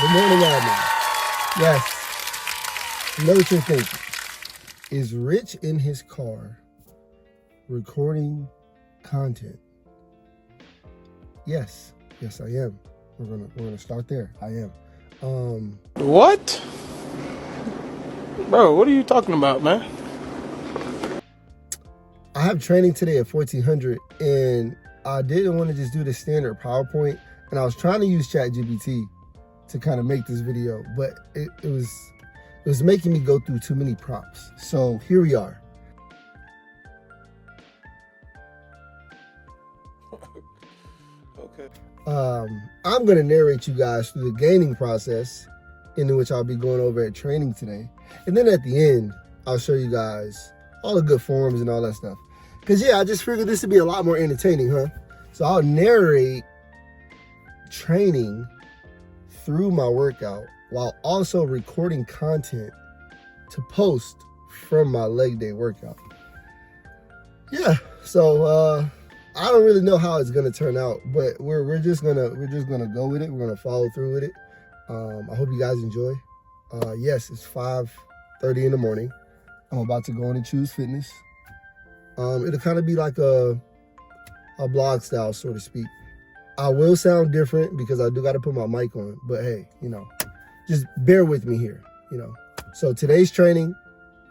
Good morning, Admin. Yes, know what you're thinking. Is Rich in his car recording content? Yes, I am. We're gonna start there. I am. What? Bro, what are you talking about, man? I have training today at 1400, and I didn't want to just do the standard PowerPoint, and I was trying to use ChatGPT to kind of make this video, but it was making me go through too many prompts. So here we are. Okay. I'm going to narrate you guys through the gaining process in which I'll be going over at training today. And then at the end, I'll show you guys all the good forms and all that stuff. Because, yeah, I just figured this would be a lot more entertaining, huh? So I'll narrate training through my workout while also recording content to post from my leg day workout. Yeah, so I don't really know how it's gonna turn out, but we're just gonna go with it. We're gonna follow through with it. I hope you guys enjoy. Yes, it's 5:30 in the morning. I'm about to go in and choose fitness. It'll kind of be like a blog style, so to speak. I will sound different because I do got to put my mic on, but hey, just bear with me here, So today's training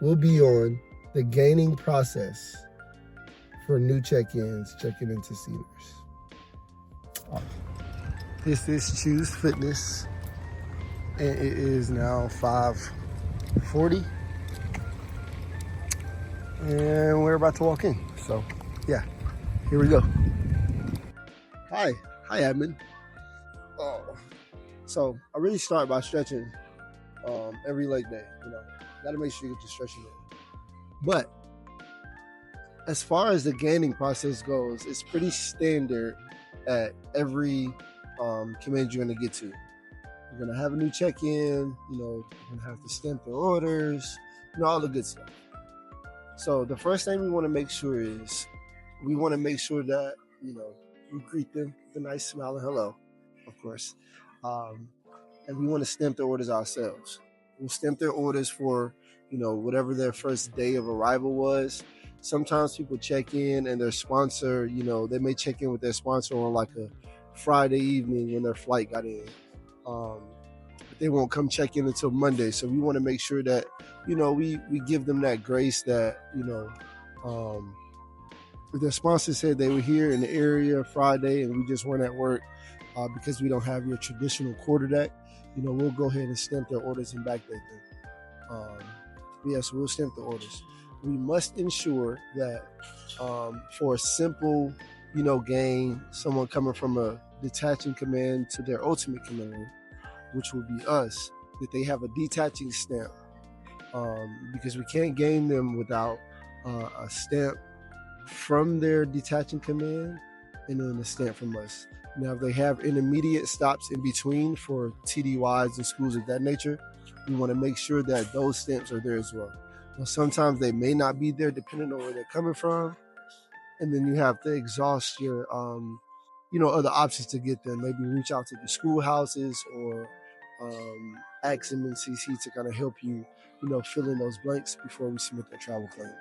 will be on the gaining process for new check-ins, checking into seniors. This is Choose Fitness, and it is now 5:40, and we're about to walk in. So, yeah, here we go. Hi, admin. So I really start by stretching every leg day. Got to make sure you get your stretching in. But as far as the gaining process goes, it's pretty standard at every command you're going to get to. You're going to have a new check-in, you're going to have to stamp their orders, all the good stuff. So the first thing we want to make sure is that, we greet them with a nice smile and hello, of course. And we want to stamp their orders ourselves. We'll stamp their orders for, whatever their first day of arrival was. Sometimes people check in and their sponsor, they may check in with their sponsor on like a Friday evening when their flight got in. But they won't come check in until Monday. So we want to make sure that, we give them that grace that, if their sponsor said they were here in the area Friday and we just weren't at work because we don't have your traditional quarterback, we'll go ahead and stamp their orders and backdate them. So we'll stamp the orders. We must ensure that for a simple, gain, someone coming from a detaching command to their ultimate command, which will be us, that they have a detaching stamp, because we can't gain them without a stamp from their detaching command and then a stamp from us. Now, if they have intermediate stops in between for TDYs and schools of that nature, we want to make sure that those stamps are there as well. Now, sometimes they may not be there depending on where they're coming from, and then you have to exhaust your, other options to get them. Maybe reach out to the schoolhouses or ask MNCC to kind of help you, fill in those blanks before we submit their travel claim.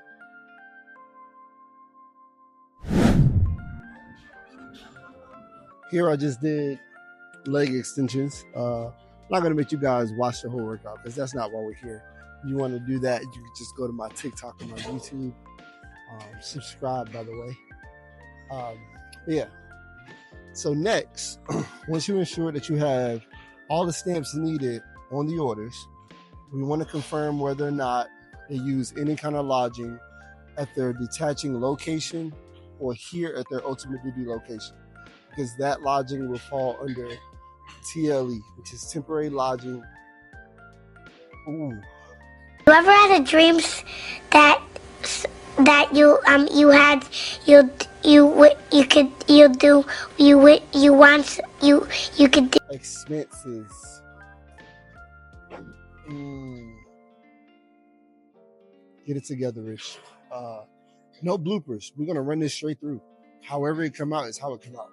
Here I just did leg extensions. I'm not going to make you guys watch the whole workout because that's not why we're here. If you want to do that, you can just go to my TikTok and my YouTube. Subscribe, by the way. Yeah. So next, once you ensure that you have all the stamps needed on the orders, we want to confirm whether or not they use any kind of lodging at their detaching location or here at their ultimate duty location, because that lodging will fall under TLE, which is temporary lodging. Ooh. You ever had a dreams that you could do Expenses. Get it together, Rich. No bloopers. We're gonna run this straight through. However it come out is how it come out.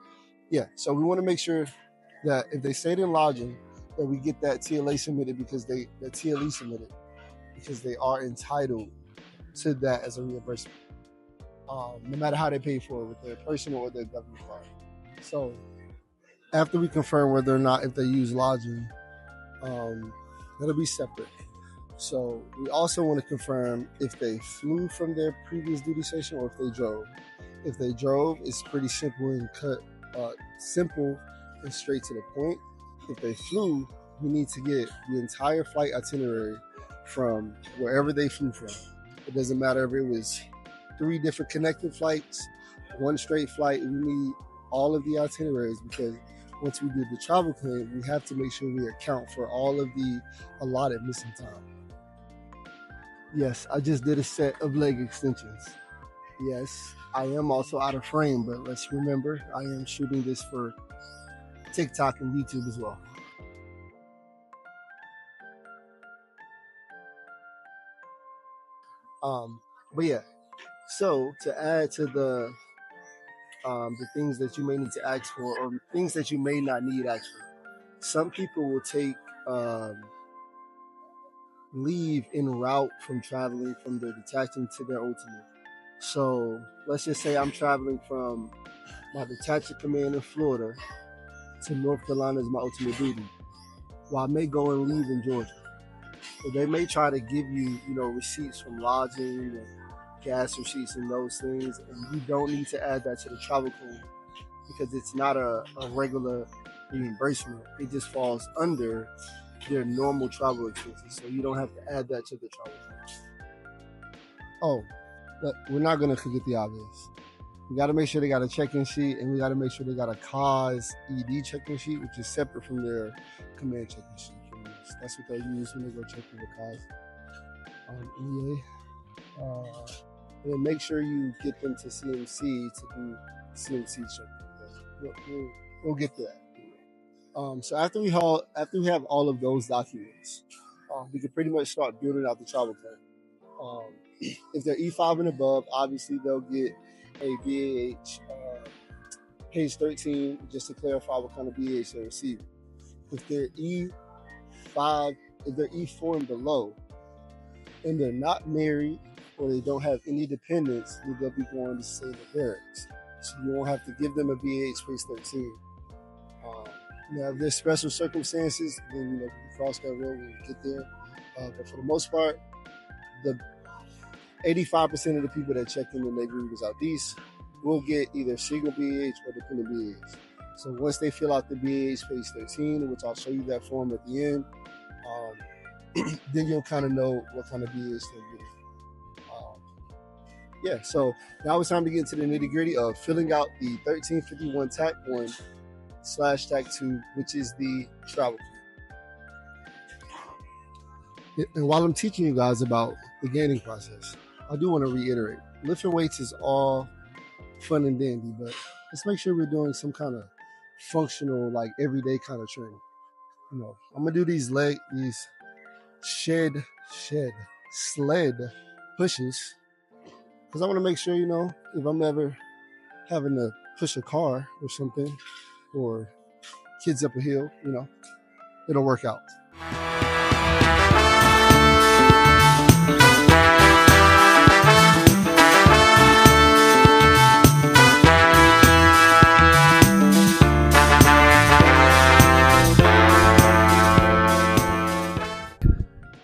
Yeah. So we want to make sure that if they stayed in lodging, that we get that TLA submitted because the TLE submitted because they are entitled to that as a reimbursement, no matter how they pay for it with their personal or their government card. So after we confirm whether or not if they use lodging, that'll be separate. So we also want to confirm if they flew from their previous duty station or if they drove. If they drove, it's pretty simple and straight to the point. If they flew, we need to get the entire flight itinerary from wherever they flew from. It doesn't matter if it was 3 different connecting flights, 1 straight flight. We need all of the itineraries because once we do the travel claim, we have to make sure we account for all of the allotted missing time. Yes, I just did a set of leg extensions. Yes, I am also out of frame, but let's remember I am shooting this for TikTok and YouTube as well. But yeah, so to add to the things that you may need to ask for or things that you may not need actually, some people will take leave en route from traveling from their detachment to their ultimate. So let's just say I'm traveling from my detachment command in Florida to North Carolina as my ultimate duty. Well, I may go and leave in Georgia. So they may try to give you, receipts from lodging and gas receipts and those things, and you don't need to add that to the travel claim because it's not a regular reimbursement. It just falls under their normal travel expenses, so you don't have to add that to the travel claim. Oh, but we're not going to forget the obvious. We got to make sure they got a check-in sheet, and we got to make sure they got a CAUS ED check-in sheet, which is separate from their command check-in sheet. That's what they use when they go check in the CAUS EA. And then make sure you get them to CMC to do CMC check-in. We'll get to that. So after we have all of those documents, we can pretty much start building out the travel plan. If they're E5 and above, obviously they'll get a BAH page 13, just to clarify what kind of BAH they're receiving. If they're E5, if they're E4 and below, and they're not married or they don't have any dependents, they'll be going to say the barracks. So you won't have to give them a BAH page 13. Now, if there's special circumstances, then we can cross that road when we get there. But for the most part, the 85% of the people that check in the Navy Readers out east will get either single BAH or dependent BAH. So once they fill out the BAH page 13, which I'll show you that form at the end, then you'll kind of know what kind of BAH they're getting. Yeah, so now it's time to get into the nitty gritty of filling out the 1351 TAC 1/TAC 2, which is the travel. And while I'm teaching you guys about the gaining process, I do want to reiterate, lifting weights is all fun and dandy, but let's make sure we're doing some kind of functional, like everyday kind of training. I'm gonna do these sled pushes because I want to make sure, if I'm ever having to push a car or something, or kids up a hill, it'll work out.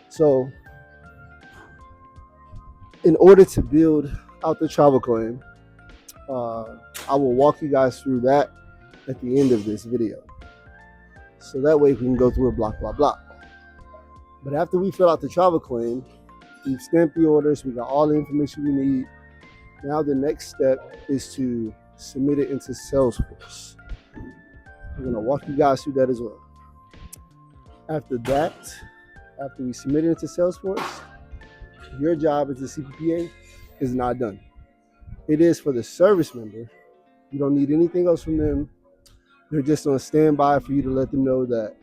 So in order to build out the travel claim, I will walk you guys through that at the end of this video. So that way we can go through it block, block, block. But after we fill out the travel claim, we've stamped the orders, we got all the information we need. Now the next step is to submit it into Salesforce. I'm gonna walk you guys through that as well. After we submit it into Salesforce, your job as a CPPA is not done. It is for the service member. You don't need anything else from them. They're just on standby for you to let them know that,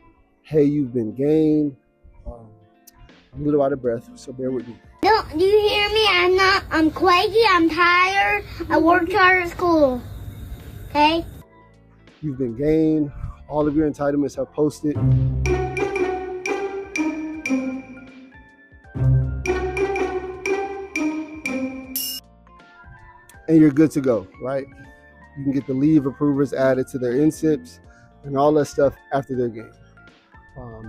hey, you've been gained. I'm a little out of breath, so bear with me. Do you hear me? I'm quaky, I'm tired. I worked hard at school. Okay? You've been gained. All of your entitlements have posted. and you're good to go, right? You can get the leave approvers added to their NSIPs and all that stuff after their game.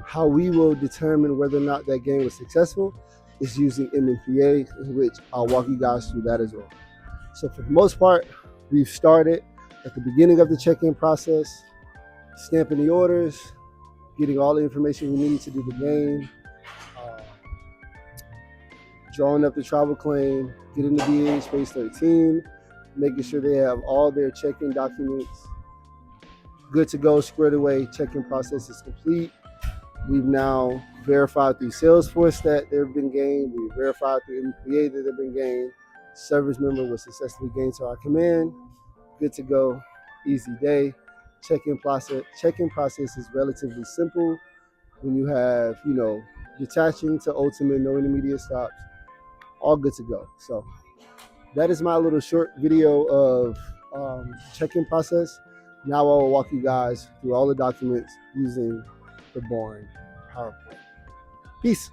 How we will determine whether or not that game was successful is using MMPA, in which I'll walk you guys through that as well. So for the most part, we've started at the beginning of the check-in process, stamping the orders, getting all the information we need to do the game, drawing up the travel claim, getting the BA Space 13, making sure they have all their check-in documents good to go, squared away. Check-in process is complete. We've now verified through Salesforce that they've been gained. We've verified through MPA that they've been gained. Service member was successfully gained to our command. Good to go. Easy day. Check-in process is relatively simple. When you have, detaching to ultimate, no intermediate stops, all good to go. So that is my little short video of check-in process. Now I will walk you guys through all the documents using the boring PowerPoint. Peace.